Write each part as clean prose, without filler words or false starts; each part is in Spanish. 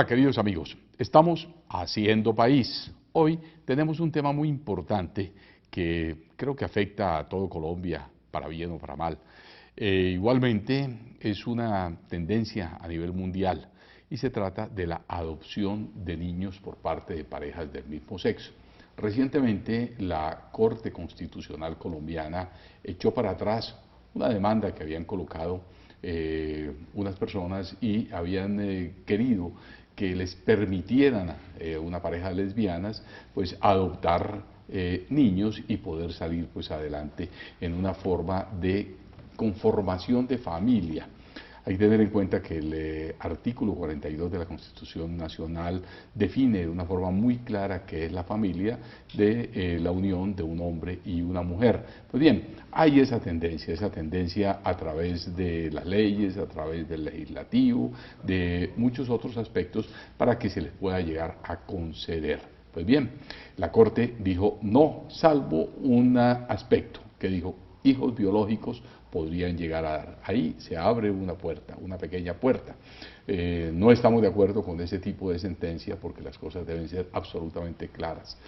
Hola queridos amigos, estamos haciendo país. Hoy tenemos un tema muy importante que creo que afecta a todo Colombia, para bien o para mal. Igualmente es una tendencia a nivel mundial y se trata de la adopción de niños por parte de parejas del mismo sexo. Recientemente la Corte Constitucional colombiana echó para atrás una demanda que habían colocado unas personas y habían querido que les permitieran una pareja de lesbianas pues adoptar niños y poder salir pues adelante en una forma de conformación de familia. Hay que tener en cuenta que el artículo 42 de la Constitución Nacional define de una forma muy clara qué es la familia de la unión de un hombre y una mujer. Pues bien, hay esa tendencia a través de las leyes, a través del legislativo, de muchos otros aspectos para que se les pueda llegar a conceder. Pues bien, la Corte dijo no, salvo un aspecto que dijo hijos biológicos podrían llegar a dar. Ahí se abre una puerta, una pequeña puerta. No estamos de acuerdo con ese tipo de sentencia porque las cosas deben ser absolutamente claras.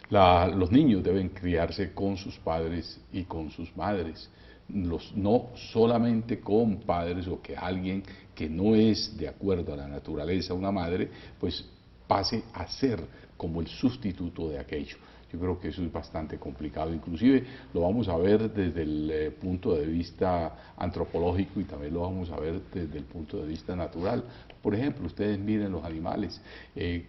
Los niños deben criarse con sus padres y con sus madres, no solamente con padres o que alguien que no es de acuerdo a la naturaleza una madre, pues pase a ser como el sustituto de aquello. Yo creo que eso es bastante complicado, inclusive lo vamos a ver desde el punto de vista antropológico y también lo vamos a ver desde el punto de vista natural. Por ejemplo, ustedes miren los animales,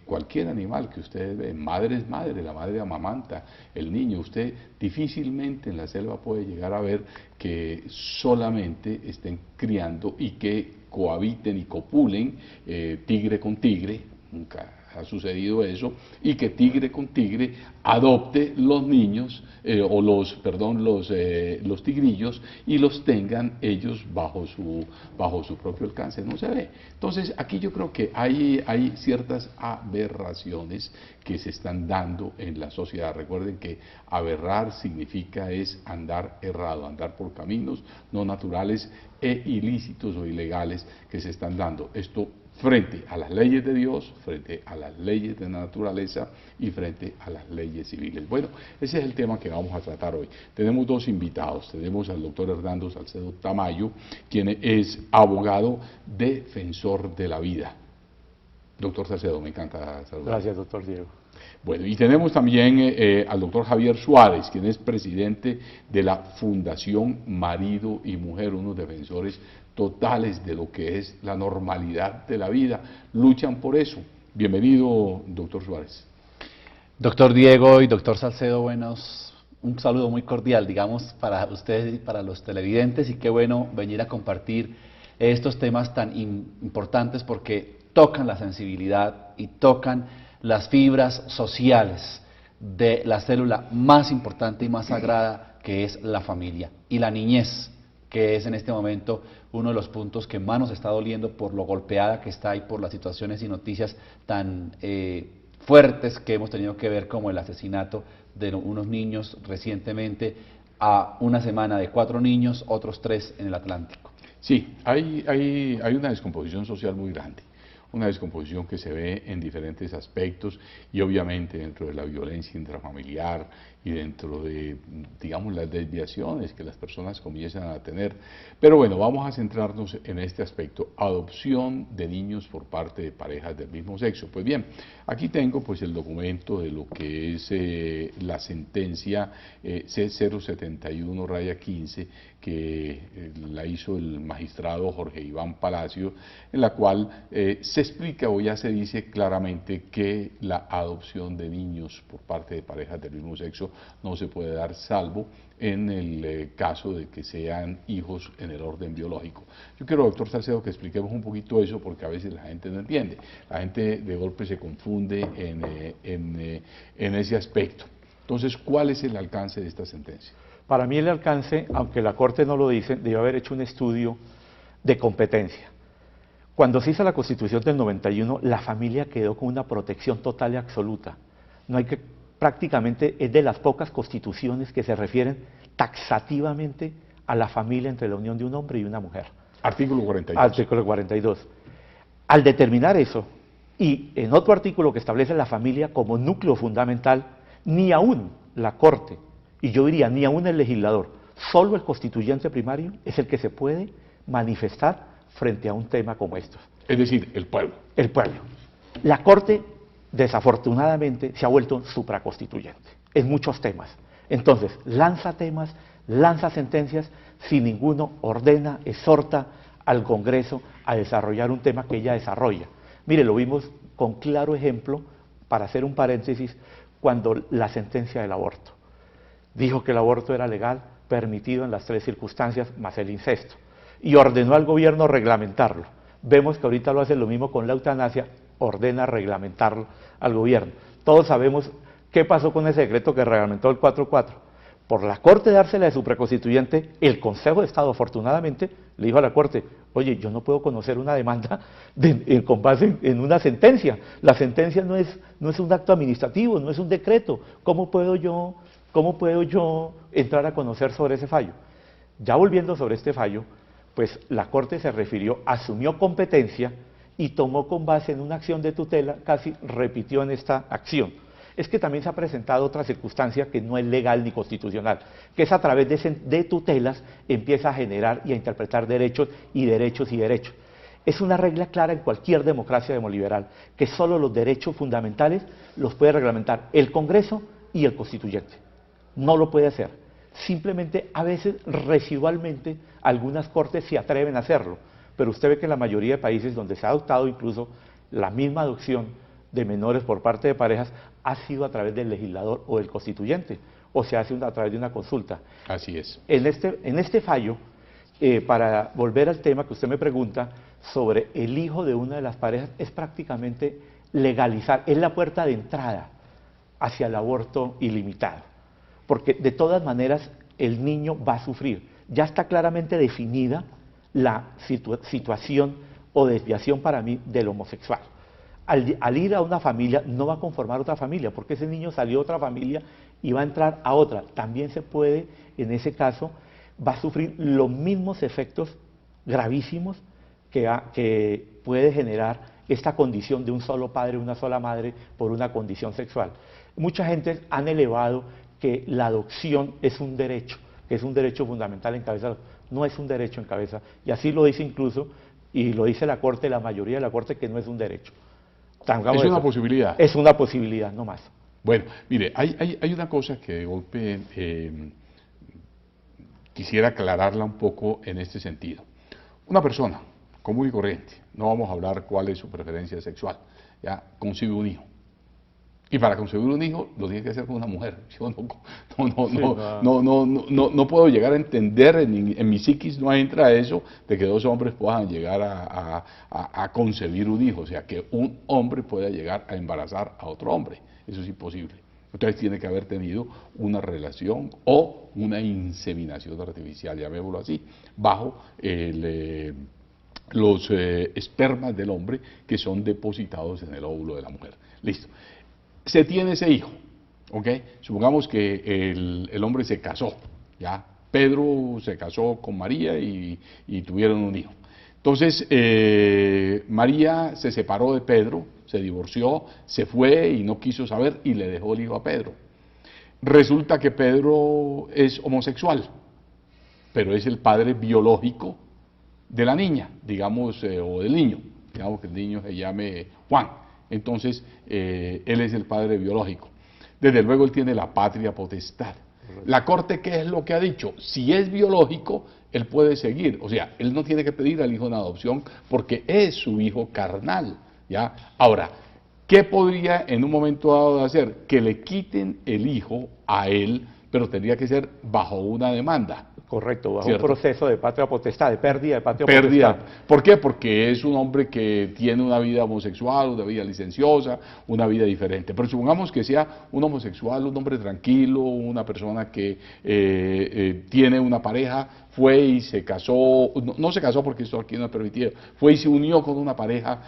cualquier animal que ustedes ven, madre es madre, la madre amamanta el niño, usted difícilmente en la selva puede llegar a ver que solamente estén criando y que cohabiten y copulen tigre con tigre, nunca ha sucedido eso, y que tigre con tigre adopte los niños, los tigrillos y los tengan ellos bajo su propio alcance, no se ve. Entonces aquí yo creo que hay ciertas aberraciones que se están dando en la sociedad. Recuerden que aberrar significa es andar errado, andar por caminos no naturales e ilícitos o ilegales que se están dando. Esto frente a las leyes de Dios, frente a las leyes de la naturaleza y frente a las leyes civiles. Bueno, ese es el tema que vamos a tratar hoy. Tenemos dos invitados, tenemos al doctor Hernando Salcedo Tamayo, quien es abogado defensor de la vida. Doctor Salcedo, me encanta saludar. Gracias, doctor Diego. Bueno, y tenemos también al doctor Javier Suárez, quien es presidente de la Fundación Marido y Mujer, unos defensores totales de lo que es la normalidad de la vida, luchan por eso. Bienvenido, doctor Suárez. Doctor Diego y doctor Salcedo, un saludo muy cordial, digamos, para ustedes y para los televidentes, y qué bueno venir a compartir estos temas tan importantes porque tocan la sensibilidad y tocan las fibras sociales de la célula más importante y más sagrada que es la familia y la niñez, que es en este momento uno de los puntos que más nos está doliendo por lo golpeada que está y por las situaciones y noticias tan fuertes que hemos tenido que ver, como el asesinato de unos niños recientemente, a una semana de 4 niños, otros 3 en el Atlántico. Sí, hay una descomposición social muy grande. Una descomposición que se ve en diferentes aspectos y obviamente dentro de la violencia intrafamiliar y dentro de, digamos, las desviaciones que las personas comienzan a tener. Pero bueno, vamos a centrarnos en este aspecto, adopción de niños por parte de parejas del mismo sexo. Pues bien, aquí tengo pues el documento de lo que es la sentencia C071-15 que la hizo el magistrado Jorge Iván Palacio, en la cual se explica o ya se dice claramente que la adopción de niños por parte de parejas del mismo sexo no se puede dar salvo en el caso de que sean hijos en el orden biológico. Yo quiero, doctor Salcedo, que expliquemos un poquito eso porque a veces la gente no entiende. La gente de golpe se confunde en ese aspecto. Entonces, ¿cuál es el alcance de esta sentencia? Para mí el alcance, aunque la Corte no lo dice, debió haber hecho un estudio de competencia. Cuando se hizo la Constitución del 91, la familia quedó con una protección total y absoluta. Prácticamente es de las pocas constituciones que se refieren taxativamente a la familia entre la unión de un hombre y una mujer. Artículo 42. Artículo 42. Al determinar eso, y en otro artículo que establece la familia como núcleo fundamental, ni aún la Corte, y yo diría ni aún el legislador, solo el constituyente primario es el que se puede manifestar frente a un tema como estos. Es decir, el pueblo. El pueblo. La Corte, desafortunadamente, se ha vuelto supraconstituyente en muchos temas. Entonces, lanza temas, lanza sentencias, si ninguno ordena, exhorta al Congreso a desarrollar un tema que ella desarrolla. Mire, lo vimos con claro ejemplo, para hacer un paréntesis, cuando la sentencia del aborto. Dijo que el aborto era legal, permitido en las 3 circunstancias, más el incesto. Y ordenó al gobierno reglamentarlo. Vemos que ahorita lo hace lo mismo con la eutanasia, ordena reglamentarlo al gobierno. Todos sabemos qué pasó con ese decreto que reglamentó el 4.4. Por la Corte dársela de supraconstituyente, el Consejo de Estado, afortunadamente, le dijo a la Corte, oye, yo no puedo conocer una demanda con base en una sentencia. La sentencia no es un acto administrativo, no es un decreto. ¿Cómo puedo yo entrar a conocer sobre ese fallo? Ya volviendo sobre este fallo, pues la Corte se refirió, asumió competencia y tomó con base en una acción de tutela, casi repitió en esta acción. Es que también se ha presentado otra circunstancia que no es legal ni constitucional, que es a través de tutelas empieza a generar y a interpretar derechos y derechos y derechos. Es una regla clara en cualquier democracia demoliberal, que solo los derechos fundamentales los puede reglamentar el Congreso y el constituyente. No lo puede hacer. Simplemente, a veces, residualmente, algunas cortes se atreven a hacerlo, pero usted ve que en la mayoría de países donde se ha adoptado incluso la misma adopción de menores por parte de parejas, ha sido a través del legislador o del constituyente, o se hace a través de una consulta. Así es. En este fallo, para volver al tema que usted me pregunta, sobre el hijo de una de las parejas, es prácticamente legalizar, es la puerta de entrada hacia el aborto ilimitado, porque de todas maneras el niño va a sufrir. Ya está claramente definida la situación o desviación para mí del homosexual. Al ir a una familia no va a conformar otra familia, porque ese niño salió de otra familia y va a entrar a otra. También se puede, en ese caso, va a sufrir los mismos efectos gravísimos que puede generar esta condición de un solo padre, una sola madre, por una condición sexual. Mucha gente han elevado que la adopción es un derecho, que es un derecho fundamental en cabeza. No es un derecho en cabeza, y así lo dice incluso, y lo dice la Corte, la mayoría de la Corte, que no es un derecho. Es una posibilidad. Es una posibilidad, no más. Bueno, mire, hay una cosa que de golpe quisiera aclararla un poco en este sentido. Una persona común y corriente, no vamos a hablar cuál es su preferencia sexual, ya concibe un hijo. Y para concebir un hijo lo tiene que hacer con una mujer. Yo no puedo llegar a entender, en mi psiquis no entra eso de que 2 hombres puedan llegar a concebir un hijo. O sea, que un hombre pueda llegar a embarazar a otro hombre. Eso es imposible. Entonces tiene que haber tenido una relación o una inseminación artificial, llamémoslo así, bajo los espermas del hombre que son depositados en el óvulo de la mujer. Listo. Se tiene ese hijo, ¿ok? Supongamos que el hombre se casó, ¿ya? Pedro se casó con María y tuvieron un hijo. Entonces, María se separó de Pedro, se divorció, se fue y no quiso saber y le dejó el hijo a Pedro. Resulta que Pedro es homosexual, pero es el padre biológico de la niña, digamos, o del niño. Digamos que el niño se llame Juan. Entonces, él es el padre biológico. Desde luego, él tiene la patria potestad. La Corte, ¿qué es lo que ha dicho? Si es biológico, él puede seguir. O sea, él no tiene que pedir al hijo una adopción porque es su hijo carnal, ¿ya? Ahora, ¿qué podría en un momento dado hacer? Que le quiten el hijo a él, pero tendría que ser bajo una demanda. Correcto, bajo ¿cierto? Un proceso de patria potestad, de pérdida de patria potestad. ¿Por qué? Porque es un hombre que tiene una vida homosexual, una vida licenciosa, una vida diferente. Pero supongamos que sea un homosexual, un hombre tranquilo, una persona que tiene una pareja, fue y se casó, no se casó porque esto aquí no es permitido, fue y se unió con una pareja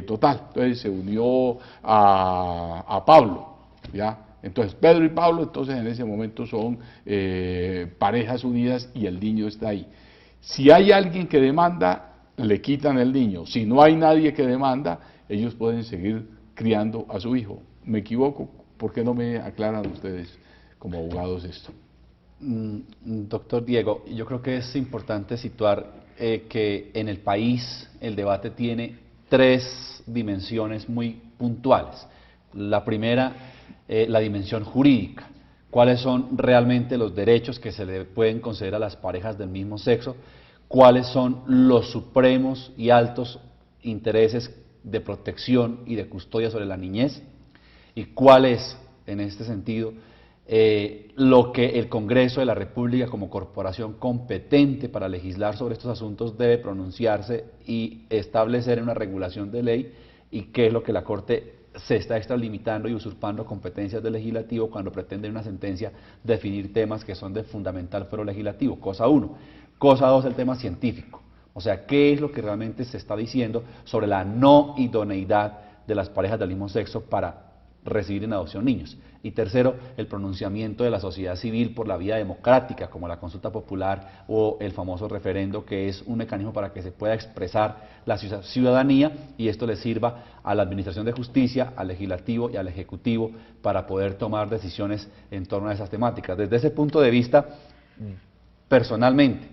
total. Entonces se unió a Pablo, ¿ya? Entonces Pedro y Pablo, entonces en ese momento son parejas unidas y el niño está ahí. Si hay alguien que demanda, le quitan el niño, si no hay nadie que demanda, ellos pueden seguir criando a su hijo. ¿Me equivoco? ¿Por qué no me aclaran ustedes como abogados esto? Doctor Diego, yo creo que es importante situar que en el país el debate tiene tres dimensiones muy puntuales. La primera, la dimensión jurídica. ¿Cuáles son realmente los derechos que se le pueden conceder a las parejas del mismo sexo? ¿Cuáles son los supremos y altos intereses de protección y de custodia sobre la niñez? ¿Y cuál es, en este sentido, lo que el Congreso de la República como corporación competente para legislar sobre estos asuntos debe pronunciarse y establecer una regulación de ley, y qué es lo que la Corte se está extralimitando y usurpando competencias del legislativo cuando pretende en una sentencia definir temas que son de fundamental fuero legislativo? Cosa uno. Cosa dos, el tema científico. O sea, ¿qué es lo que realmente se está diciendo sobre la no idoneidad de las parejas del mismo sexo para recibir en adopción niños? Y tercero, el pronunciamiento de la sociedad civil por la vía democrática, como la consulta popular o el famoso referendo, que es un mecanismo para que se pueda expresar la ciudadanía, y esto le sirva a la Administración de Justicia, al Legislativo y al Ejecutivo para poder tomar decisiones en torno a esas temáticas. Desde ese punto de vista, personalmente,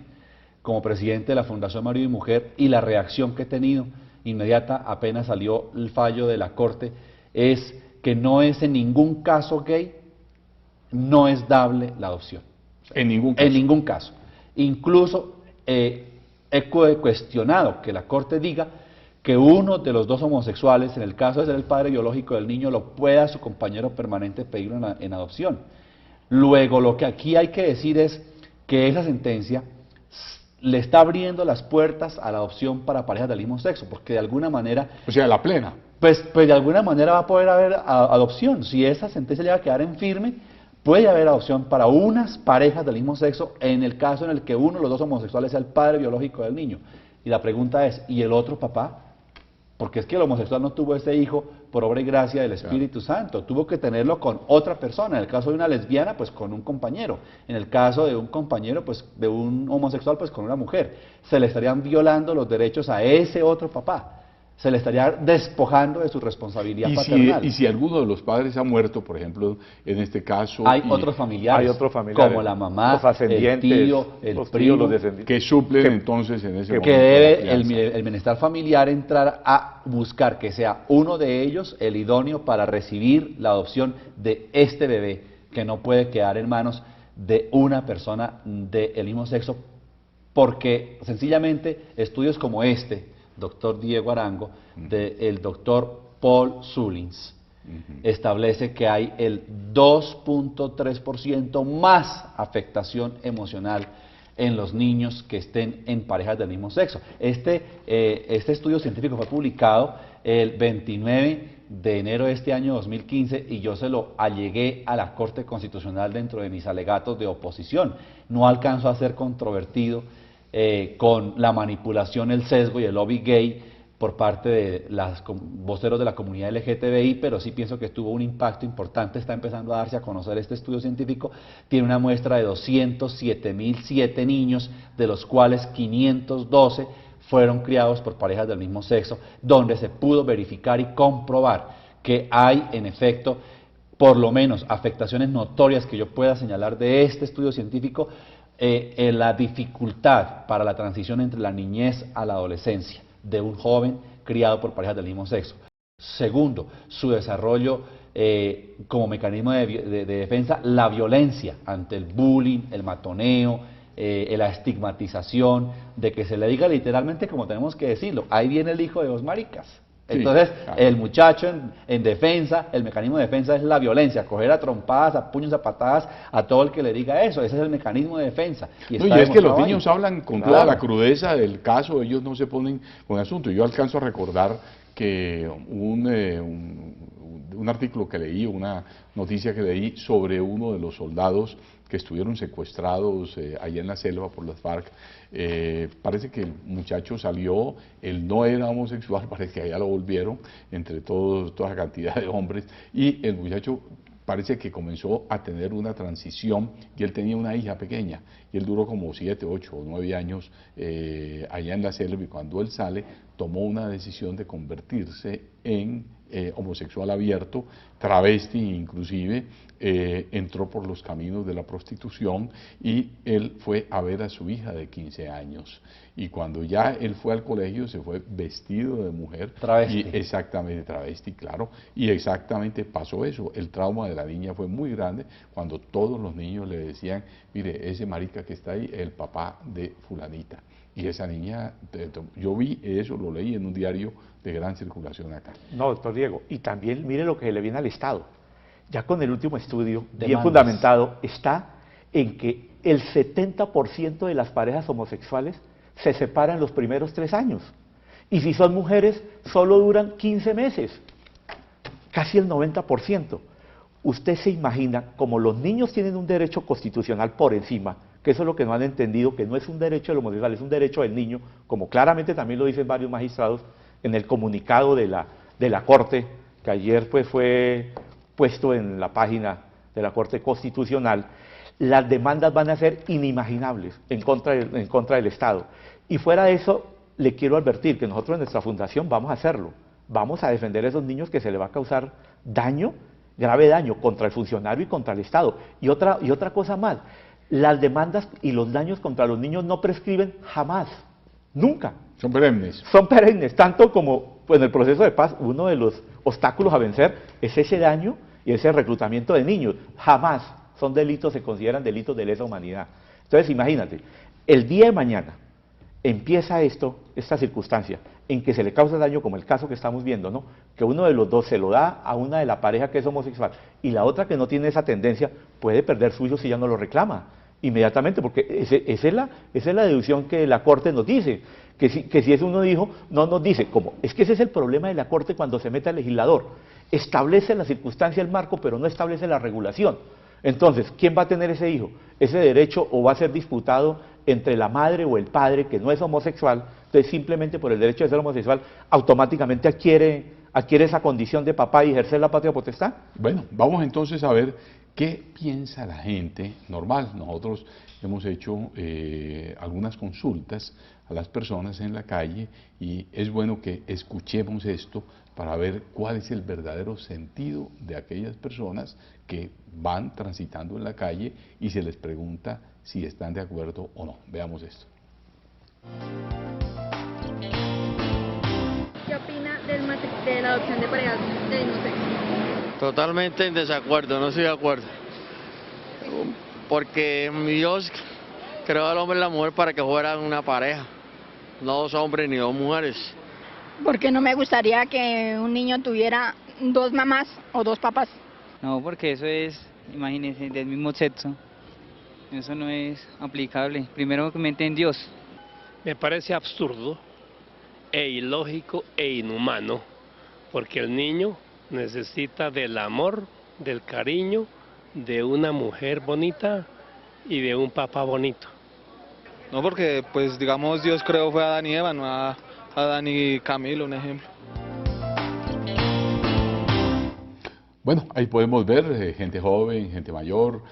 como presidente de la Fundación Marido y Mujer, y la reacción que he tenido inmediata apenas salió el fallo de la Corte, es que no es en ningún caso gay, no es dable la adopción. En ningún caso. En ningún caso. Incluso he cuestionado que la Corte diga que uno de los dos homosexuales, en el caso de ser el padre biológico del niño, lo pueda su compañero permanente pedir en adopción. Luego, lo que aquí hay que decir es que esa sentencia le está abriendo las puertas a la adopción para parejas del mismo sexo, porque de alguna manera... O sea, la plena. Pues de alguna manera va a poder haber adopción. Si esa sentencia llega a quedar en firme, puede haber adopción para unas parejas del mismo sexo en el caso en el que uno de los dos homosexuales sea el padre biológico del niño. Y la pregunta es, ¿y el otro papá? Porque es que el homosexual no tuvo ese hijo por obra y gracia del Espíritu Santo, tuvo que tenerlo con otra persona. En el caso de una lesbiana, pues con un compañero. En el caso de un compañero, pues de un homosexual, pues con una mujer. Se le estarían violando los derechos a ese otro papá. Se le estaría despojando de su responsabilidad paternal. Y si alguno de los padres ha muerto, por ejemplo, en este caso... Hay otros familiares, como la mamá, los ascendientes, el tío, el primo, los descendientes. que suplen entonces en ese momento. Que debe el bienestar familiar entrar a buscar que sea uno de ellos el idóneo para recibir la adopción de este bebé, que no puede quedar en manos de una persona del mismo sexo, porque sencillamente estudios como este, doctor Diego Arango, del doctor Paul Sullins, establece que hay el 2.3% más afectación emocional en los niños que estén en parejas del mismo sexo. Este estudio científico fue publicado el 29 de enero de este año 2015 y yo se lo allegué a la Corte Constitucional dentro de mis alegatos de oposición. No alcanzó a ser controvertido con la manipulación, el sesgo y el lobby gay por parte de los voceros de la comunidad LGTBI, pero sí pienso que tuvo un impacto importante. Está empezando a darse a conocer este estudio científico. Tiene una muestra de 207.007 niños, de los cuales 512 fueron criados por parejas del mismo sexo, donde se pudo verificar y comprobar que hay, en efecto, por lo menos afectaciones notorias que yo pueda señalar de este estudio científico, en la dificultad para la transición entre la niñez a la adolescencia de un joven criado por parejas del mismo sexo. Segundo, su desarrollo como mecanismo de defensa, la violencia ante el bullying, el matoneo, la estigmatización, de que se le diga literalmente como tenemos que decirlo, ahí viene el hijo de dos maricas. Entonces, sí, claro, el muchacho en defensa, el mecanismo de defensa es la violencia, coger a trompadas, a puños, a patadas, a todo el que le diga eso. Ese es el mecanismo de defensa. Y es que los niños hablan con toda la crudeza del caso, ellos no se ponen con el asunto. Yo alcanzo a recordar que un artículo que leí, una noticia que leí sobre uno de los soldados que estuvieron secuestrados allá en la selva por las FARC. Parece que el muchacho salió, él no era homosexual, parece que allá lo volvieron, entre toda la cantidad de hombres, y el muchacho parece que comenzó a tener una transición y él tenía una hija pequeña y él duró como 7, 8 o 9 años allá en la selva y cuando él sale tomó una decisión de convertirse en homosexual abierto, travesti inclusive, entró por los caminos de la prostitución y él fue a ver a su hija de 15 años y cuando ya él fue al colegio se fue vestido de mujer. Travesti. Y exactamente, travesti, claro, y exactamente pasó eso. El trauma de la niña fue muy grande cuando todos los niños le decían, mire, ese marica que está ahí es el papá de fulanita. Y esa niña, yo vi eso, lo leí en un diario de gran circulación acá. No, doctor Diego, y también mire lo que le viene al Estado. Ya con el último estudio, bien Demandas. fundamentado, está en que el 70% de las parejas homosexuales se separan los primeros 3 años. Y si son mujeres, solo duran 15 meses. Casi el 90%. Usted se imagina, como los niños tienen un derecho constitucional por encima, que eso es lo que no han entendido, que no es un derecho del homosexual, es un derecho del niño, como claramente también lo dicen varios magistrados en el comunicado de la Corte, que ayer pues fue puesto en la página de la Corte Constitucional, las demandas van a ser inimaginables en contra del Estado. Y fuera de eso, le quiero advertir que nosotros en nuestra fundación vamos a hacerlo. Vamos a defender a esos niños que se les va a causar daño, grave daño, contra el funcionario y contra el Estado. Y otra cosa más, las demandas y los daños contra los niños no prescriben jamás, nunca. Son perennes. Son perennes, tanto como pues, en el proceso de paz, uno de los obstáculos a vencer es ese daño y ese reclutamiento de niños. Jamás son delitos, se consideran delitos de lesa humanidad. Entonces, imagínate, el día de mañana empieza esta circunstancia, en que se le causa daño, como el caso que estamos viendo, ¿no? Que uno de los dos se lo da a una de la pareja que es homosexual y la otra que no tiene esa tendencia puede perder su hijo si ya no lo reclama inmediatamente, porque esa es la deducción que la Corte nos dice, que si es uno hijo, no nos dice, ¿cómo? Es que ese es el problema de la Corte cuando se mete al legislador, establece la circunstancia, el marco, pero no establece la regulación. Entonces, ¿quién va a tener ese hijo? Ese derecho o va a ser disputado entre la madre o el padre que no es homosexual, entonces simplemente por el derecho de ser homosexual automáticamente adquiere esa condición de papá y ejercer la patria potestad. Bueno, vamos entonces a ver qué piensa la gente normal. Nosotros hemos hecho algunas consultas a las personas en la calle y es bueno que escuchemos esto para ver cuál es el verdadero sentido de aquellas personas que van transitando en la calle y se les pregunta si están de acuerdo o no. Veamos esto. ¿Qué opina de la adopción de parejas del mismo sexo? Totalmente en desacuerdo, no estoy de acuerdo. Porque Dios creó al hombre y la mujer para que fueran una pareja, no 2 hombres ni 2 mujeres. Porque no me gustaría que un niño tuviera 2 mamás o 2 papás. No, porque eso es, imagínense, del mismo sexo. Eso no es aplicable. Primero que mete en Dios. Me parece absurdo e ilógico e inhumano, porque el niño necesita del amor, del cariño, de una mujer bonita y de un papá bonito. No, porque pues digamos Dios creó fue a Adán y Eva, no a Adán y Camilo, un ejemplo. Bueno, ahí podemos ver gente joven, gente mayor,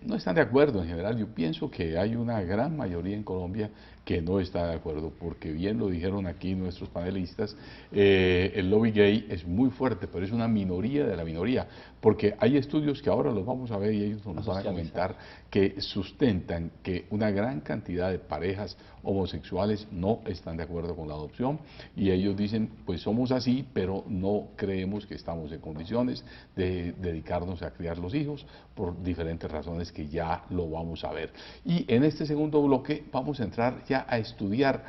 no están de acuerdo en general. Yo pienso que hay una gran mayoría en Colombia que no está de acuerdo, porque bien lo dijeron aquí nuestros panelistas, el lobby gay es muy fuerte, pero es una minoría de la minoría, porque hay estudios que ahora los vamos a ver y ellos nos van a comentar que sustentan que una gran cantidad de parejas homosexuales no están de acuerdo con la adopción y ellos dicen, pues somos así, pero no creemos que estamos en condiciones de dedicarnos a criar los hijos por diferentes razones que ya lo vamos a ver. Y en este segundo bloque vamos a entrar ya a estudiar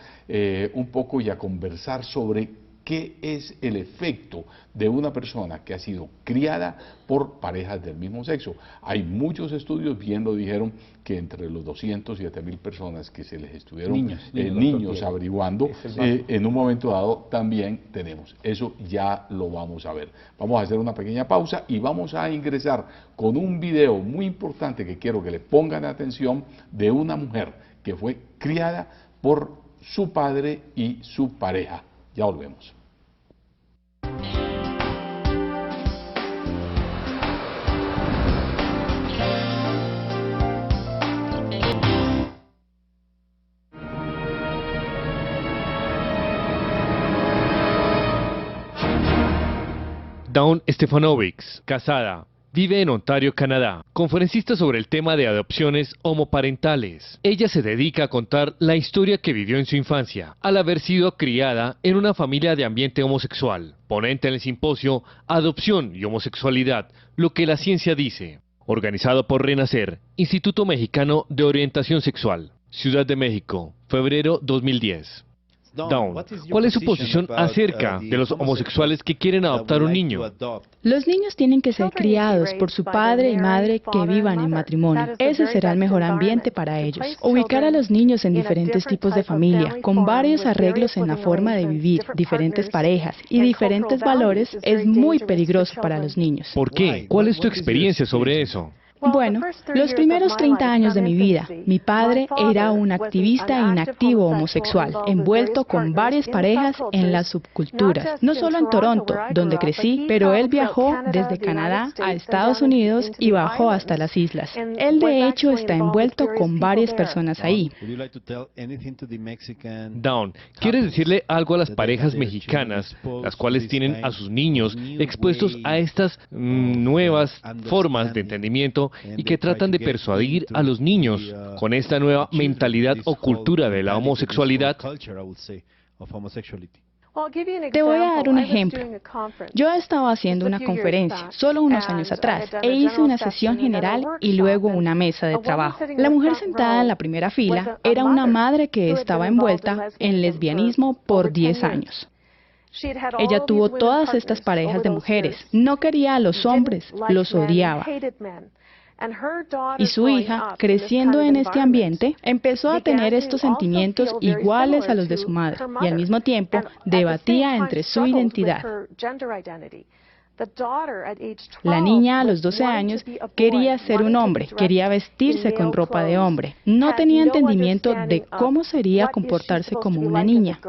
un poco y a conversar sobre qué es el efecto de una persona que ha sido criada por parejas del mismo sexo. Hay muchos estudios, bien lo dijeron, que entre los 207.000 personas que se les estuvieron niños averiguando, en un momento dado también tenemos. Eso ya lo vamos a ver. Vamos a hacer una pequeña pausa y vamos a ingresar con un video muy importante que quiero que le pongan atención de una mujer que fue criada por su padre y su pareja. Ya volvemos. Dawn Stefanovics, casada, vive en Ontario, Canadá, conferencista sobre el tema de adopciones homoparentales. Ella se dedica a contar la historia que vivió en su infancia, al haber sido criada en una familia de ambiente homosexual. Ponente en el simposio Adopción y Homosexualidad, lo que la ciencia dice. Organizado por Renacer, Instituto Mexicano de Orientación Sexual, Ciudad de México, febrero 2010. Dawn, ¿cuál es su posición acerca de los homosexuales que quieren adoptar un niño? Los niños tienen que ser criados por su padre y madre que vivan en matrimonio. Ese será el mejor ambiente para ellos. Ubicar a los niños en diferentes tipos de familia, con varios arreglos en la forma de vivir, diferentes parejas y diferentes valores, es muy peligroso para los niños. ¿Por qué? ¿Cuál es tu experiencia sobre eso? Bueno, los primeros 30 años de mi vida, mi padre era un activista inactivo homosexual, envuelto con varias parejas en las subculturas, no solo en Toronto, donde crecí, pero él viajó desde Canadá a Estados Unidos y bajó hasta las islas. Él de hecho está envuelto con varias personas ahí. Dawn, ¿quieres decirle algo a las parejas mexicanas, las cuales tienen a sus niños expuestos a estas nuevas formas de entendimiento y que tratan de persuadir a los niños con esta nueva mentalidad o cultura de la homosexualidad? Te voy a dar un ejemplo. Yo estaba haciendo una conferencia solo unos años atrás e hice una sesión general y luego una mesa de trabajo. La mujer sentada en la primera fila era una madre que estaba envuelta en lesbianismo por 10 años. Ella tuvo todas estas parejas de mujeres, no quería a los hombres, los odiaba. Y su hija, creciendo en este ambiente, empezó a tener estos sentimientos iguales a los de su madre y al mismo tiempo debatía entre su identidad. La niña a los 12 años quería ser un hombre, quería vestirse con ropa de hombre. No tenía entendimiento de cómo sería comportarse como una niña.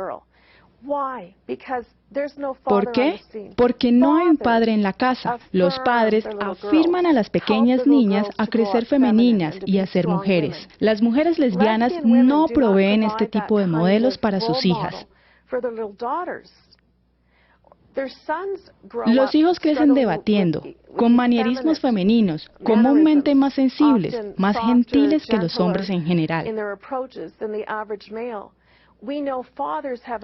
¿Por qué? Porque no hay un padre en la casa. Los padres afirman a las pequeñas niñas a crecer femeninas y a ser mujeres. Las mujeres lesbianas no proveen este tipo de modelos para sus hijas. Los hijos crecen debatiendo, con manierismos femeninos, comúnmente más sensibles, más gentiles que los hombres en general.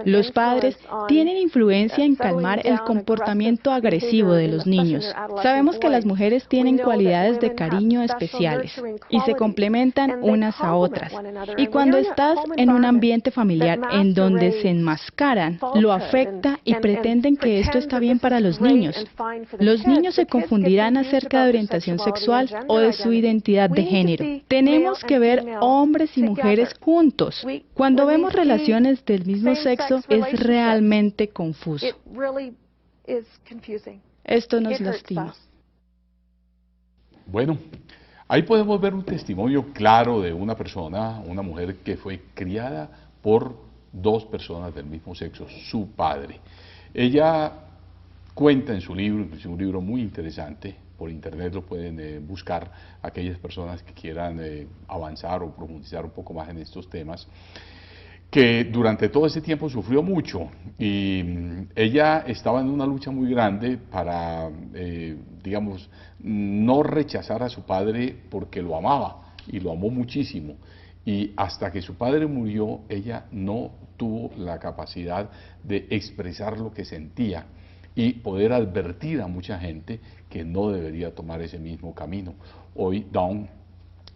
Los padres tienen influencia en calmar el comportamiento agresivo de los niños. Sabemos que las mujeres tienen cualidades de cariño especiales y se complementan unas a otras. Y cuando estás en un ambiente familiar en donde se enmascaran, lo afecta y pretenden que esto está bien para los niños. Los niños se confundirán acerca de orientación sexual o de su identidad de género. Tenemos que ver hombres y mujeres juntos. Cuando vemos relaciones del mismo sexo es realmente confuso. Esto nos lastima. Bueno, ahí podemos ver un testimonio claro de una persona, una mujer que fue criada por dos personas del mismo sexo, su padre. Ella cuenta en su libro, inclusive un libro muy interesante, por internet lo pueden buscar aquellas personas que quieran avanzar o profundizar un poco más en estos temas, que durante todo ese tiempo sufrió mucho y ella estaba en una lucha muy grande para, digamos, no rechazar a su padre porque lo amaba y lo amó muchísimo. Y hasta que su padre murió, ella no tuvo la capacidad de expresar lo que sentía y poder advertir a mucha gente que no debería tomar ese mismo camino. Hoy Dawn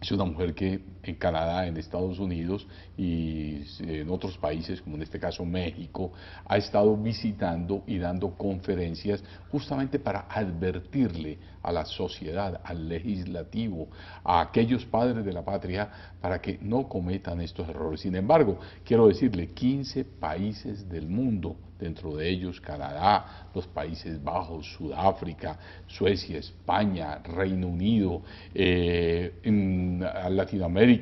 es una mujer que en Canadá, en Estados Unidos y en otros países, como en este caso México, ha estado visitando y dando conferencias justamente para advertirle a la sociedad, al legislativo, a aquellos padres de la patria, para que no cometan estos errores. Sin embargo, quiero decirle, 15 países del mundo, dentro de ellos Canadá, los Países Bajos, Sudáfrica, Suecia, España, Reino Unido, en Latinoamérica,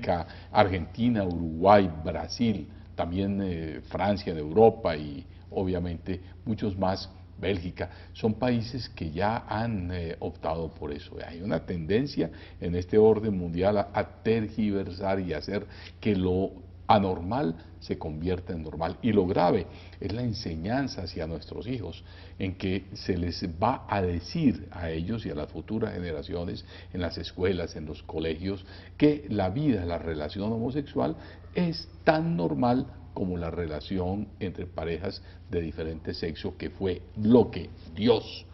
Argentina, Uruguay, Brasil, también Francia en Europa y obviamente muchos más, Bélgica, son países que ya han optado por eso. Hay una tendencia en este orden mundial a tergiversar y hacer que lo anormal se convierte en normal. Y lo grave es la enseñanza hacia nuestros hijos, en que se les va a decir a ellos y a las futuras generaciones en las escuelas, en los colegios, que la vida, la relación homosexual es tan normal como la relación entre parejas de diferente sexo, que fue lo que Dios,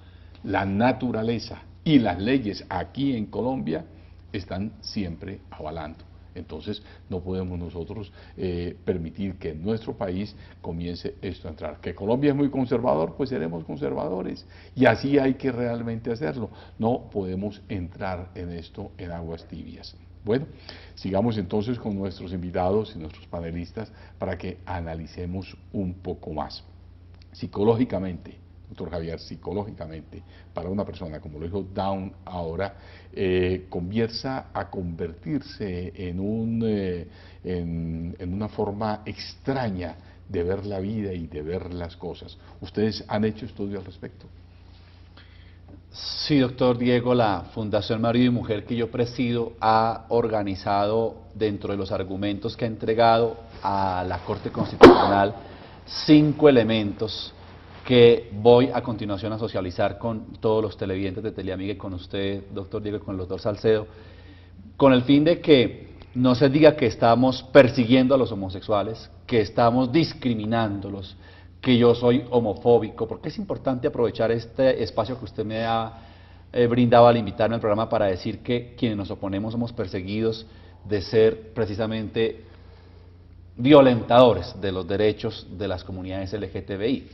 la naturaleza y las leyes aquí en Colombia están siempre avalando. Entonces no podemos nosotros permitir que en nuestro país comience esto a entrar. Que Colombia es muy conservador, pues seremos conservadores, y así hay que realmente hacerlo. No podemos entrar en esto en aguas tibias. Bueno, sigamos entonces con nuestros invitados y nuestros panelistas para que analicemos un poco más. Psicológicamente, doctor Javier, psicológicamente, para una persona, como lo dijo Down ahora, comienza a convertirse en una forma extraña de ver la vida y de ver las cosas. ¿Ustedes han hecho estudios al respecto? Sí, doctor Diego, la Fundación Marido y Mujer que yo presido ha organizado, dentro de los argumentos que ha entregado a la Corte Constitucional, 5 elementos que voy a continuación a socializar con todos los televidentes de Teleamiga y con usted, doctor Diego, y con el doctor Salcedo, con el fin de que no se diga que estamos persiguiendo a los homosexuales, que estamos discriminándolos, que yo soy homofóbico, porque es importante aprovechar este espacio que usted me ha brindado al invitarme al programa para decir que quienes nos oponemos somos perseguidos de ser precisamente violentadores de los derechos de las comunidades LGTBI.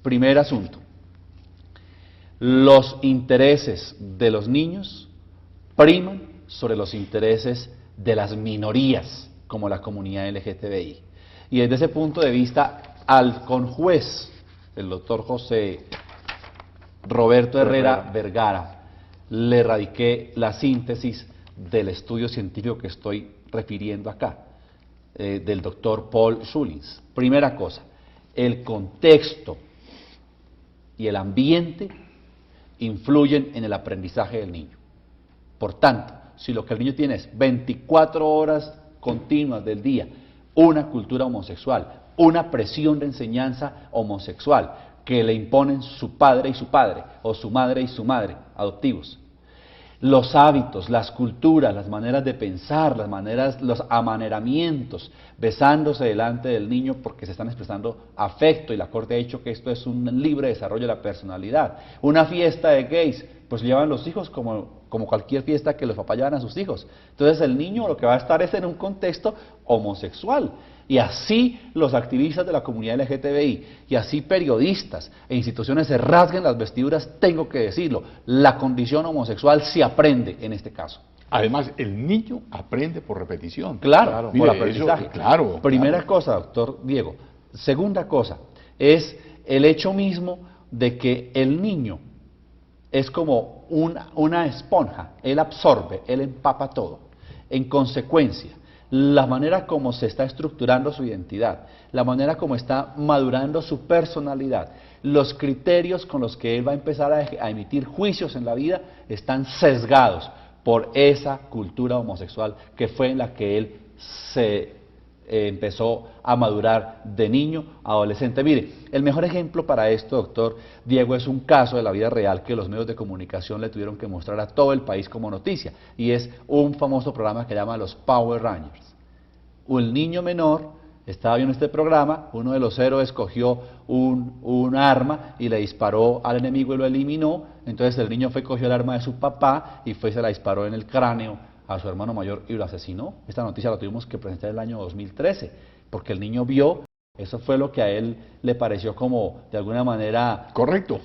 Primer asunto, los intereses de los niños priman sobre los intereses de las minorías, como la comunidad LGTBI. Y desde ese punto de vista, al conjuez, el doctor José Roberto Herrera Vergara, le radiqué la síntesis del estudio científico que estoy refiriendo acá, del doctor Paul Schulins. Primera cosa, el contexto y el ambiente influyen en el aprendizaje del niño. Por tanto, si lo que el niño tiene es 24 horas continuas del día, una cultura homosexual, una presión de enseñanza homosexual que le imponen su padre y su padre, o su madre y su madre, adoptivos, los hábitos, las culturas, las maneras de pensar, las maneras, los amaneramientos, besándose delante del niño porque se están expresando afecto, y la Corte ha dicho que esto es un libre desarrollo de la personalidad. Una fiesta de gays, pues llevan los hijos como cualquier fiesta que los papás llevan a sus hijos. Entonces el niño lo que va a estar es en un contexto homosexual. Y así los activistas de la comunidad LGTBI, y así periodistas e instituciones se rasguen las vestiduras, tengo que decirlo, la condición homosexual se aprende en este caso. Además, el niño aprende por repetición. Claro, mire, por aprendizaje. Claro. Primera cosa, doctor Diego. Segunda cosa, es el hecho mismo de que el niño es como una esponja, él absorbe, él empapa todo. En consecuencia, la manera como se está estructurando su identidad, la manera como está madurando su personalidad, los criterios con los que él va a empezar a emitir juicios en la vida están sesgados por esa cultura homosexual que fue en la que él se empezó a madurar de niño a adolescente. Mire, el mejor ejemplo para esto, doctor Diego, es un caso de la vida real que los medios de comunicación le tuvieron que mostrar a todo el país como noticia, y es un famoso programa que llama los Power Rangers. Un niño menor estaba viendo este programa, uno de los héroes cogió un arma y le disparó al enemigo y lo eliminó. Entonces el niño fue, cogió el arma de su papá y fue y se la disparó en el cráneo a su hermano mayor y lo asesinó. Esta noticia la tuvimos que presentar en el año 2013, porque el niño vio, eso fue lo que a él le pareció como de alguna manera correcto,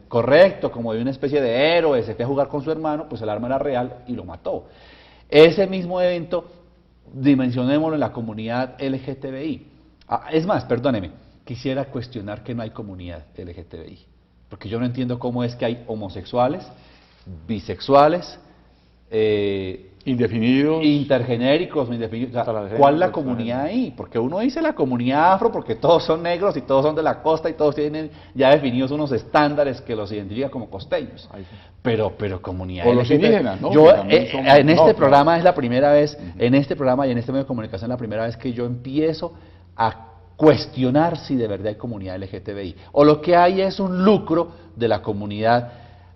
correcto, como de una especie de héroe, se fue a jugar con su hermano, pues el arma era real y lo mató. Ese mismo evento dimensionémoslo en la comunidad LGTBI. Es más, perdóneme, quisiera cuestionar que no hay comunidad LGTBI, porque yo no entiendo cómo es que hay homosexuales, bisexuales, indefinidos, intergenéricos, indefinidos. O sea, ¿cuál es la comunidad ahí? Porque uno dice la comunidad afro porque todos son negros y todos son de la costa y todos tienen ya definidos unos estándares que los identifican como costeños. Pero comunidad o los indígenas, ¿no? Yo en este programa es la primera vez, en este programa y en este medio de comunicación es la primera vez que yo empiezo a cuestionar si de verdad hay comunidad LGTBI o lo que hay es un lucro de la comunidad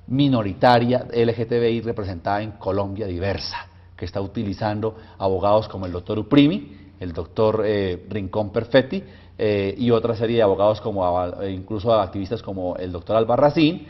minoritaria LGTBI representada en Colombia diversa, que está utilizando abogados como el doctor Uprimi, el doctor Rincón Perfetti y otra serie de abogados como incluso activistas como el doctor Albarracín,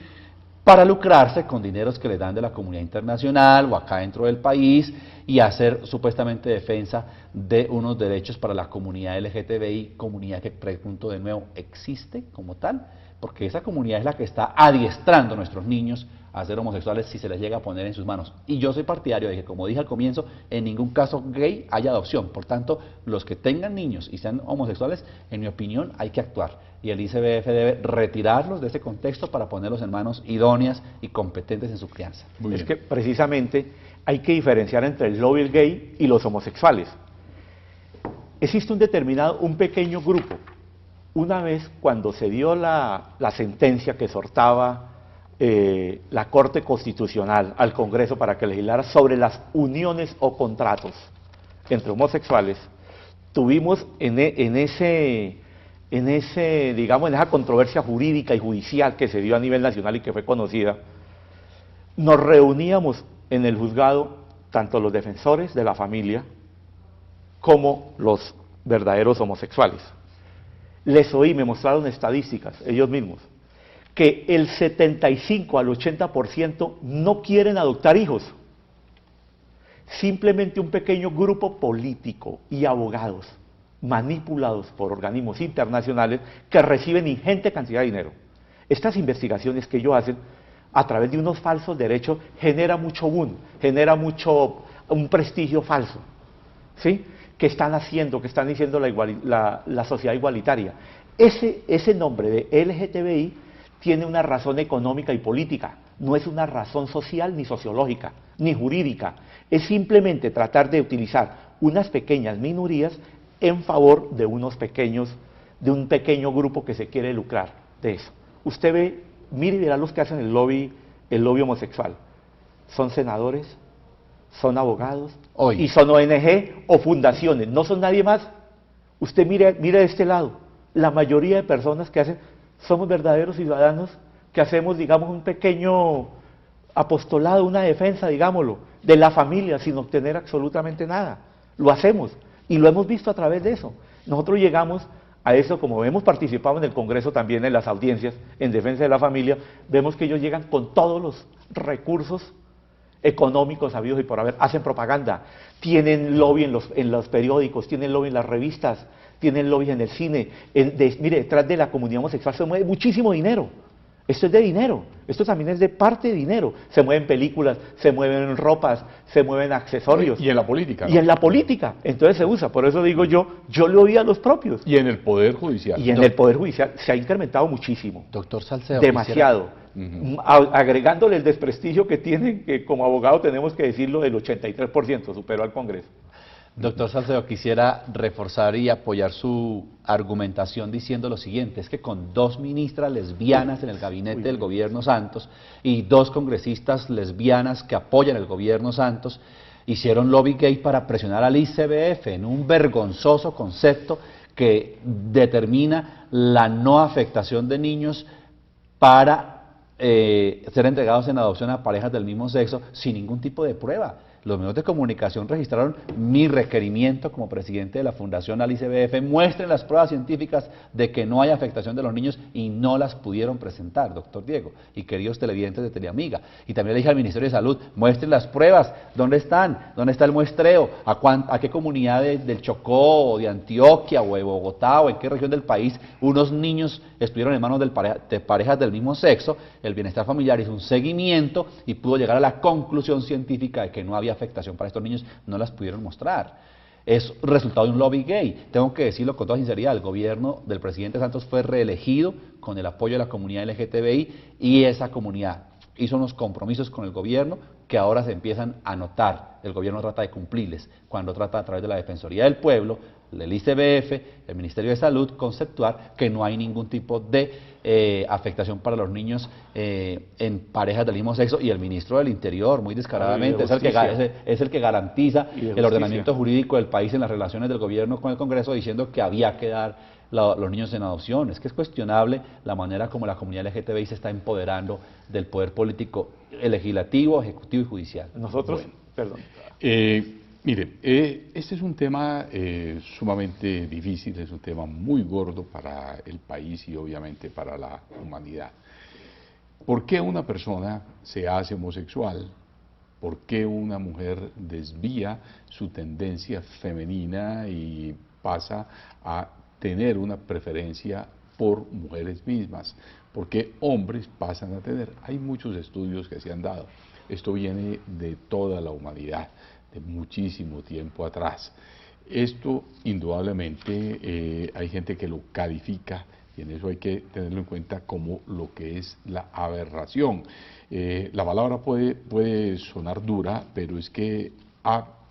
para lucrarse con dineros que les dan de la comunidad internacional o acá dentro del país y hacer supuestamente defensa de unos derechos para la comunidad LGTBI, comunidad que, pregunto de nuevo, ¿existe como tal? Porque esa comunidad es la que está adiestrando a nuestros niños a ser homosexuales si se les llega a poner en sus manos. Y yo soy partidario de que, como dije al comienzo, en ningún caso gay haya adopción. Por tanto, los que tengan niños y sean homosexuales, en mi opinión, hay que actuar. Y el ICBF debe retirarlos de ese contexto para ponerlos en manos idóneas y competentes en su crianza. Es que precisamente hay que diferenciar entre el lobby gay y los homosexuales. Existe un pequeño grupo. Una vez cuando se dio la sentencia que exhortaba la Corte Constitucional al Congreso para que legislara sobre las uniones o contratos entre homosexuales, tuvimos en esa controversia jurídica y judicial que se dio a nivel nacional y que fue conocida, nos reuníamos en el juzgado tanto los defensores de la familia como los verdaderos homosexuales. Les oí, me mostraron estadísticas, ellos mismos, que el 75 al 80% no quieren adoptar hijos. Simplemente un pequeño grupo político y abogados manipulados por organismos internacionales que reciben ingente cantidad de dinero. Estas investigaciones que ellos hacen a través de unos falsos derechos genera mucho boom, genera un prestigio falso, ¿sí? Que están diciendo la sociedad igualitaria. Ese nombre de LGTBI tiene una razón económica y política, no es una razón social ni sociológica, ni jurídica, es simplemente tratar de utilizar unas pequeñas minorías en favor de un pequeño grupo que se quiere lucrar de eso. Usted ve, mire y verá los que hacen el lobby homosexual, son senadores, son abogados, y son ONG o fundaciones, no son nadie más. Usted mire de este lado, la mayoría de personas que hacen, somos verdaderos ciudadanos que hacemos, digamos, un pequeño apostolado, una defensa, digámoslo, de la familia sin obtener absolutamente nada. Lo hacemos y lo hemos visto a través de eso. Nosotros llegamos a eso, como hemos participado en el Congreso también en las audiencias en defensa de la familia, vemos que ellos llegan con todos los recursos económicos habidos y por haber, hacen propaganda, tienen lobby en los periódicos, tienen lobby en las revistas, tienen lobby en el cine. Mire, detrás de la comunidad homosexual se mueve muchísimo dinero. Esto es de dinero, esto también es de parte de dinero. Se mueven películas, se mueven ropas, se mueven accesorios. Y en la política, ¿no? Y en la política, entonces se usa. Por eso digo yo le oí a los propios. Y en el Poder Judicial. Y en el Poder Judicial se ha incrementado muchísimo. Doctor Salcedo. Demasiado. Agregándole el desprestigio que tienen, que como abogado tenemos que decirlo, del 83%, superó al Congreso. Doctor Salcedo, quisiera reforzar y apoyar su argumentación diciendo lo siguiente, es que con 2 ministras lesbianas en el gabinete del gobierno Santos y 2 congresistas lesbianas que apoyan el gobierno Santos, hicieron lobby gay para presionar al ICBF en un vergonzoso concepto que determina la no afectación de niños para ser entregados en adopción a parejas del mismo sexo sin ningún tipo de prueba. Los medios de comunicación registraron mi requerimiento como presidente de la Fundación al ICBF, muestren las pruebas científicas de que no hay afectación de los niños y no las pudieron presentar, doctor Diego, y queridos televidentes de Teleamiga. Y también le dije al Ministerio de Salud, muestren las pruebas, ¿dónde están? ¿Dónde está el muestreo? ¿A qué comunidades del Chocó, o de Antioquia, o de Bogotá, o en qué región del país unos niños estuvieron en manos de parejas del mismo sexo? El Bienestar Familiar hizo un seguimiento y pudo llegar a la conclusión científica de que no había afectación para estos niños, no las pudieron mostrar. Es resultado de un lobby gay. Tengo que decirlo con toda sinceridad, el gobierno del presidente Santos fue reelegido con el apoyo de la comunidad LGTBI y esa comunidad hizo unos compromisos con el gobierno que ahora se empiezan a notar. El gobierno trata de cumplirles cuando trata a través de la Defensoría del Pueblo, el ICBF, el Ministerio de Salud, conceptuar que no hay ningún tipo de afectación para los niños en parejas del mismo sexo, y el ministro del Interior, muy descaradamente, es el que garantiza el ordenamiento jurídico del país en las relaciones del gobierno con el Congreso, diciendo que había que dar los niños en adopción. Es que es cuestionable la manera como la comunidad LGTBI se está empoderando del poder político, legislativo, ejecutivo y judicial. Nosotros, perdón. Mire, este es un tema sumamente difícil, es un tema muy gordo para el país y obviamente para la humanidad. ¿Por qué una persona se hace homosexual? ¿Por qué una mujer desvía su tendencia femenina y pasa a tener una preferencia por mujeres mismas? ¿Por qué hombres pasan a tener? Hay muchos estudios que se han dado. Esto viene de toda la humanidad, de muchísimo tiempo atrás. Esto indudablemente hay gente que lo califica, y en eso hay que tenerlo en cuenta, como lo que es la aberración. La palabra puede sonar dura, pero es que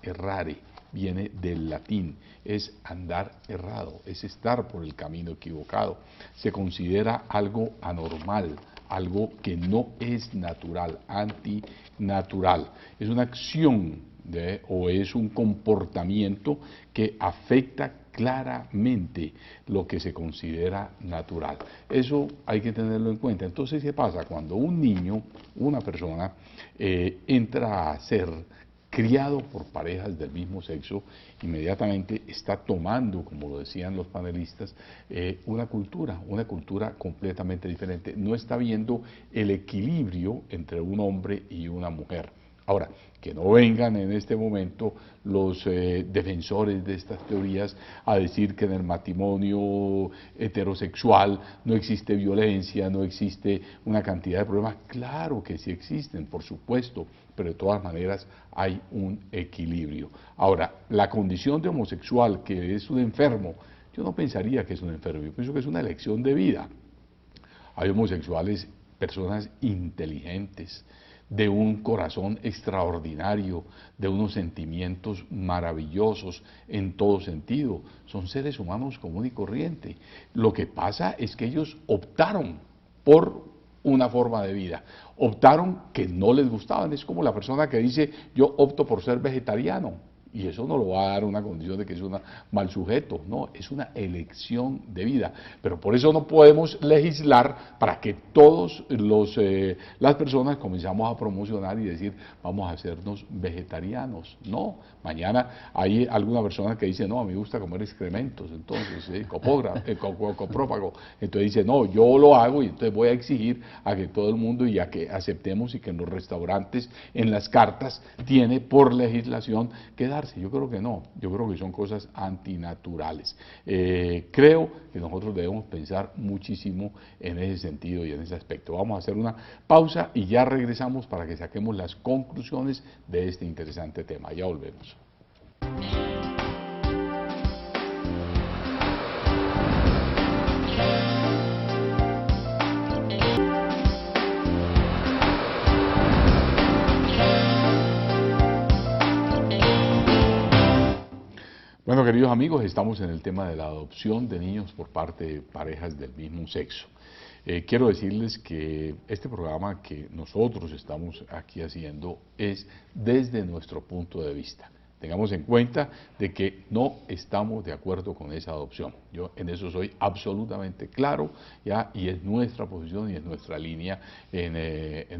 errare viene del latín, es andar errado, es estar por el camino equivocado. Se considera algo anormal, algo que no es natural, antinatural. Es una acción o es un comportamiento que afecta claramente lo que se considera natural. Eso hay que tenerlo en cuenta. Entonces, ¿qué pasa? Cuando un niño, una persona, entra a ser criado por parejas del mismo sexo, inmediatamente está tomando, como lo decían los panelistas, una cultura completamente diferente. No está viendo el equilibrio entre un hombre y una mujer. Ahora, que no vengan en este momento los defensores de estas teorías a decir que en el matrimonio heterosexual no existe violencia, no existe una cantidad de problemas. Claro que sí existen, por supuesto, pero de todas maneras hay un equilibrio. Ahora, la condición de homosexual, que es un enfermo, yo no pensaría que es un enfermo, yo pienso que es una elección de vida. Hay homosexuales, personas inteligentes, de un corazón extraordinario, de unos sentimientos maravillosos en todo sentido. Son seres humanos común y corriente. Lo que pasa es que ellos optaron por una forma de vida, optaron que no les gustaban. Es como la persona que dice, yo opto por ser vegetariano. Y eso no lo va a dar una condición de que es un mal sujeto, no, es una elección de vida. Pero por eso no podemos legislar para que todos las personas comenzamos a promocionar y decir, vamos a hacernos vegetarianos. No, mañana hay alguna persona que dice, no, a mí me gusta comer excrementos, entonces, coprófago. Entonces dice, no, yo lo hago y entonces voy a exigir a que todo el mundo y a que aceptemos y que en los restaurantes, en las cartas, tiene por legislación que dar. Yo creo que no, yo creo que son cosas antinaturales. Creo que nosotros debemos pensar muchísimo en ese sentido y en ese aspecto. Vamos a hacer una pausa y ya regresamos para que saquemos las conclusiones de este interesante tema. Ya volvemos. Bueno, queridos amigos, estamos en el tema de la adopción de niños por parte de parejas del mismo sexo. Quiero decirles que este programa que nosotros estamos aquí haciendo es desde nuestro punto de vista. Tengamos en cuenta de que no estamos de acuerdo con esa adopción. Yo en eso soy absolutamente claro, ¿ya? Y es nuestra posición y es nuestra línea en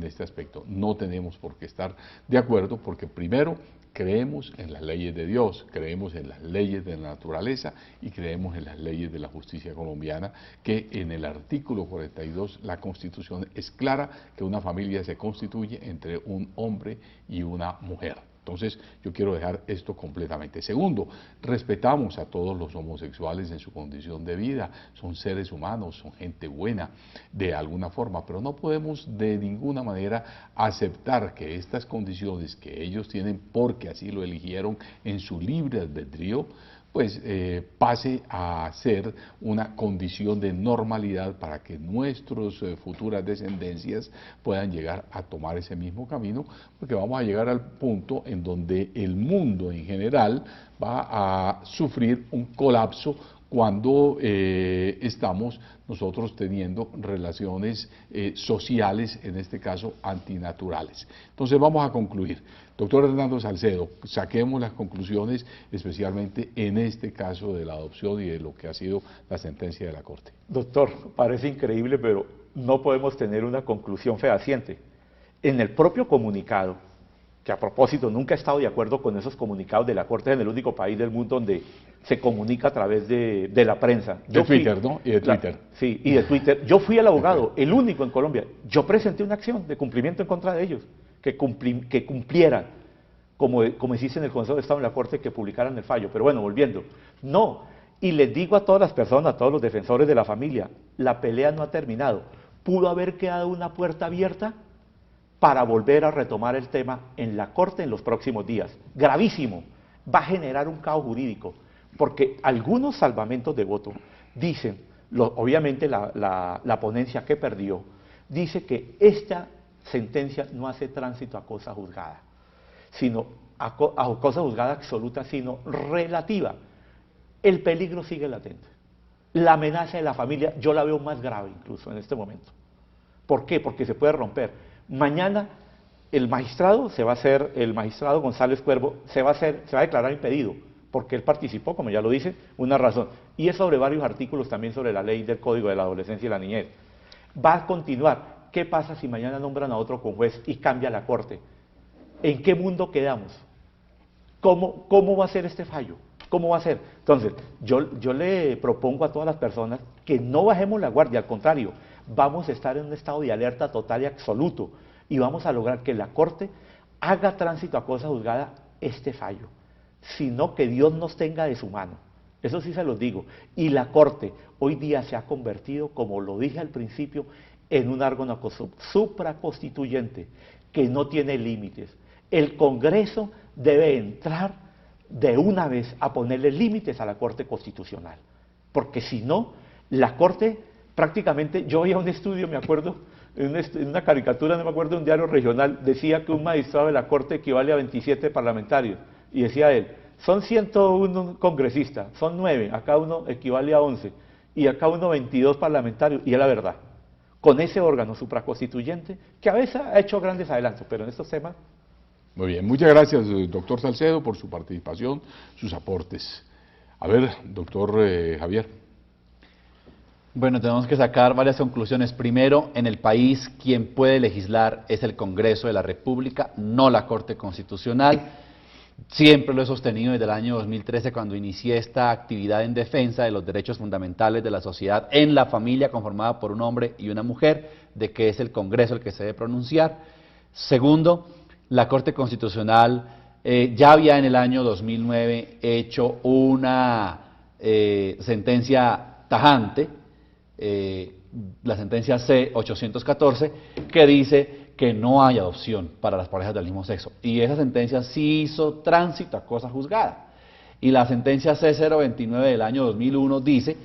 este aspecto. No tenemos por qué estar de acuerdo porque primero creemos en las leyes de Dios, creemos en las leyes de la naturaleza y creemos en las leyes de la justicia colombiana, que en el artículo 42 la Constitución es clara que una familia se constituye entre un hombre y una mujer. Entonces, yo quiero dejar esto completamente. Segundo, respetamos a todos los homosexuales en su condición de vida, son seres humanos, son gente buena de alguna forma, pero no podemos de ninguna manera aceptar que estas condiciones que ellos tienen porque así lo eligieron en su libre albedrío, pues pase a ser una condición de normalidad para que nuestras futuras descendencias puedan llegar a tomar ese mismo camino, porque vamos a llegar al punto en donde el mundo en general va a sufrir un colapso cuando estamos nosotros teniendo relaciones sociales, en este caso antinaturales. Entonces vamos a concluir. Doctor Hernando Salcedo, saquemos las conclusiones, especialmente en este caso de la adopción y de lo que ha sido la sentencia de la Corte. Doctor, parece increíble, pero no podemos tener una conclusión fehaciente. En el propio comunicado, que a propósito nunca he estado de acuerdo con esos comunicados de la Corte, en el único país del mundo donde se comunica a través de la prensa. De Twitter, ¿no? Y de Twitter. Sí, y de Twitter. Yo fui el abogado, el único en Colombia. Yo presenté una acción de cumplimiento en contra de ellos, que cumplieran, como existe en el Consejo de Estado en la Corte, que publicaran el fallo. Pero bueno, volviendo. No, y les digo a todas las personas, a todos los defensores de la familia, la pelea no ha terminado. Pudo haber quedado una puerta abierta para volver a retomar el tema en la Corte en los próximos días. Gravísimo, va a generar un caos jurídico, porque algunos salvamentos de voto dicen, obviamente la ponencia que perdió, dice que esta sentencia no hace tránsito a cosa juzgada, sino a cosa juzgada absoluta, sino relativa. El peligro sigue latente. La amenaza de la familia yo la veo más grave incluso en este momento. ¿Por qué? Porque se puede romper. Mañana el magistrado González Cuervo se va a declarar impedido, porque él participó, como ya lo dice, una razón. Y es sobre varios artículos también sobre la ley del Código de la Adolescencia y la Niñez. Va a continuar. ¿Qué pasa si mañana nombran a otro con juez y cambia la Corte? ¿En qué mundo quedamos? ¿Cómo va a ser este fallo? ¿Cómo va a ser? Entonces, yo le propongo a todas las personas que no bajemos la guardia, al contrario, vamos a estar en un estado de alerta total y absoluto y vamos a lograr que la Corte haga tránsito a cosa juzgada este fallo, sino que Dios nos tenga de su mano. Eso sí se los digo. Y la Corte hoy día se ha convertido, como lo dije al principio, en un órgano supraconstituyente que no tiene límites. El Congreso debe entrar de una vez a ponerle límites a la Corte Constitucional, porque si no, la Corte prácticamente, yo veía un estudio, me acuerdo, en una caricatura, no me acuerdo, de un diario regional, decía que un magistrado de la Corte equivale a 27 parlamentarios, y decía él, son 101 congresistas, son 9, a cada uno equivale a 11, y a cada uno 22 parlamentarios, y es la verdad, con ese órgano supraconstituyente, que a veces ha hecho grandes adelantos, pero en estos temas... Muy bien, muchas gracias, doctor Salcedo, por su participación, sus aportes. A ver, doctor Javier. Bueno, tenemos que sacar varias conclusiones. Primero, en el país quien puede legislar es el Congreso de la República, no la Corte Constitucional. Siempre lo he sostenido desde el año 2013, cuando inicié esta actividad en defensa de los derechos fundamentales de la sociedad en la familia conformada por un hombre y una mujer, de que es el Congreso el que se debe pronunciar. Segundo, la Corte Constitucional ya había en el año 2009 hecho una sentencia tajante, la sentencia C-814, que dice que no hay adopción para las parejas del mismo sexo. Y esa sentencia sí hizo tránsito a cosa juzgada. Y la sentencia C-029 del año 2001 dice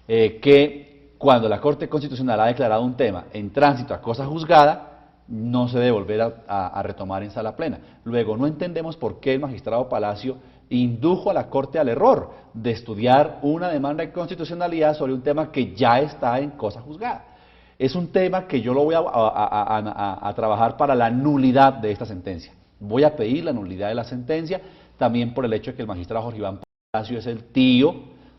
que cuando la Corte Constitucional ha declarado un tema en tránsito a cosa juzgada, no se debe volver a retomar en sala plena. Luego, no entendemos por qué el magistrado Palacio indujo a la Corte al error de estudiar una demanda de constitucionalidad sobre un tema que ya está en cosa juzgada. Es un tema que yo lo voy a trabajar para la nulidad de esta sentencia. Voy a pedir la nulidad de la sentencia, también por el hecho de que el magistrado Jorge Iván Palacio es el tío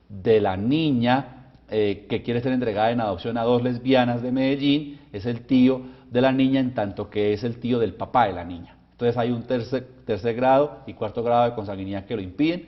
de la niña que quiere ser entregada en adopción a 2 lesbianas de Medellín, es el tío de la niña en tanto que es el tío del papá de la niña. Entonces hay un tercer grado y 4º grado de consanguinidad que lo impiden.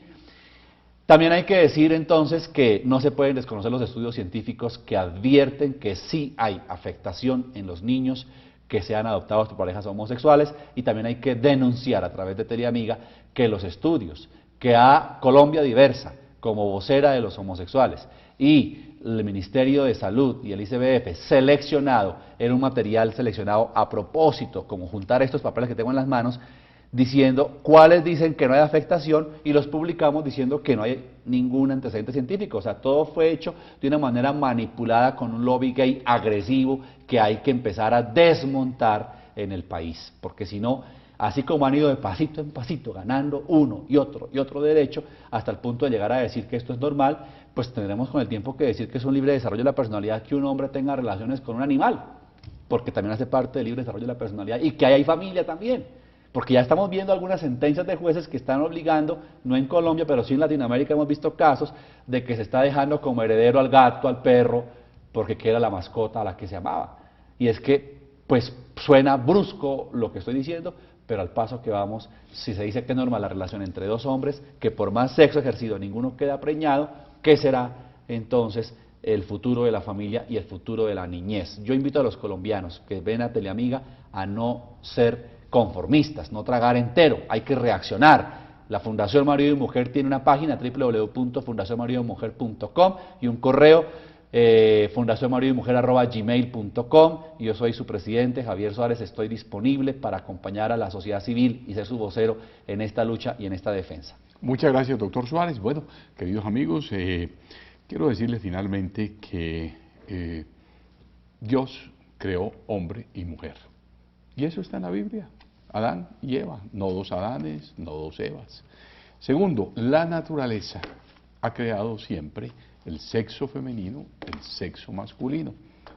También hay que decir entonces que no se pueden desconocer los estudios científicos que advierten que sí hay afectación en los niños que sean adoptados por parejas homosexuales, y también hay que denunciar a través de Teleamiga que los estudios que a Colombia Diversa, como vocera de los homosexuales, y el Ministerio de Salud y el ICBF seleccionado, era un material seleccionado a propósito, como juntar estos papeles que tengo en las manos, diciendo cuáles dicen que no hay afectación y los publicamos diciendo que no hay ningún antecedente científico. O sea, todo fue hecho de una manera manipulada con un lobby gay agresivo que hay que empezar a desmontar en el país, porque si no, así como han ido de pasito en pasito ganando uno y otro derecho hasta el punto de llegar a decir que esto es normal, pues tendremos con el tiempo que decir que es un libre desarrollo de la personalidad que un hombre tenga relaciones con un animal, porque también hace parte del libre desarrollo de la personalidad, y que hay familia también, porque ya estamos viendo algunas sentencias de jueces que están obligando, no en Colombia, pero sí en Latinoamérica hemos visto casos de que se está dejando como heredero al gato, al perro, porque era la mascota a la que se amaba. Y es que, pues, suena brusco lo que estoy diciendo, pero al paso que vamos, si se dice que es normal la relación entre dos hombres, que por más sexo ejercido ninguno queda preñado, ¿qué será entonces el futuro de la familia y el futuro de la niñez? Yo invito a los colombianos que ven a Teleamiga a no ser conformistas, no tragar entero, hay que reaccionar. La Fundación Marido y Mujer tiene una página www.fundacionmaridoymujer.com y un correo fundacionmaridoymujer@gmail.com. Yo soy su presidente, Javier Suárez, estoy disponible para acompañar a la sociedad civil y ser su vocero en esta lucha y en esta defensa. Muchas gracias, doctor Suárez. Bueno, queridos amigos, quiero decirles finalmente que Dios creó hombre y mujer. Y eso está en la Biblia. Adán y Eva, no dos Adanes, no dos Evas. Segundo, la naturaleza ha creado siempre el sexo femenino, el sexo masculino.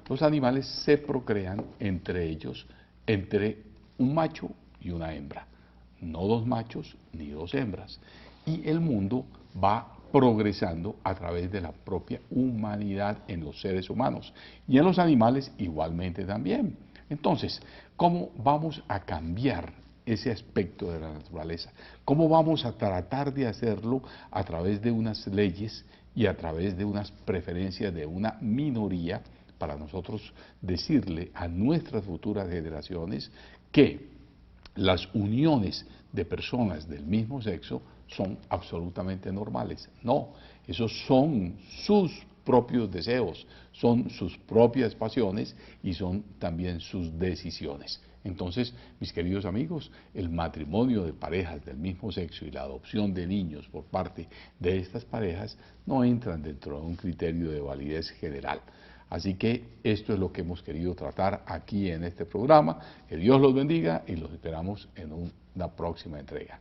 Los animales se procrean entre ellos, entre un macho y una hembra. No dos machos ni dos hembras. Y el mundo va progresando a través de la propia humanidad en los seres humanos. Y en los animales igualmente también. Entonces, ¿cómo vamos a cambiar ese aspecto de la naturaleza? ¿Cómo vamos a tratar de hacerlo a través de unas leyes y a través de unas preferencias de una minoría para nosotros decirle a nuestras futuras generaciones que las uniones de personas del mismo sexo son absolutamente normales? No, esos son sus propios deseos, son sus propias pasiones y son también sus decisiones. Entonces, mis queridos amigos, el matrimonio de parejas del mismo sexo y la adopción de niños por parte de estas parejas no entran dentro de un criterio de validez general. Así que esto es lo que hemos querido tratar aquí en este programa. Que Dios los bendiga y los esperamos en una próxima entrega.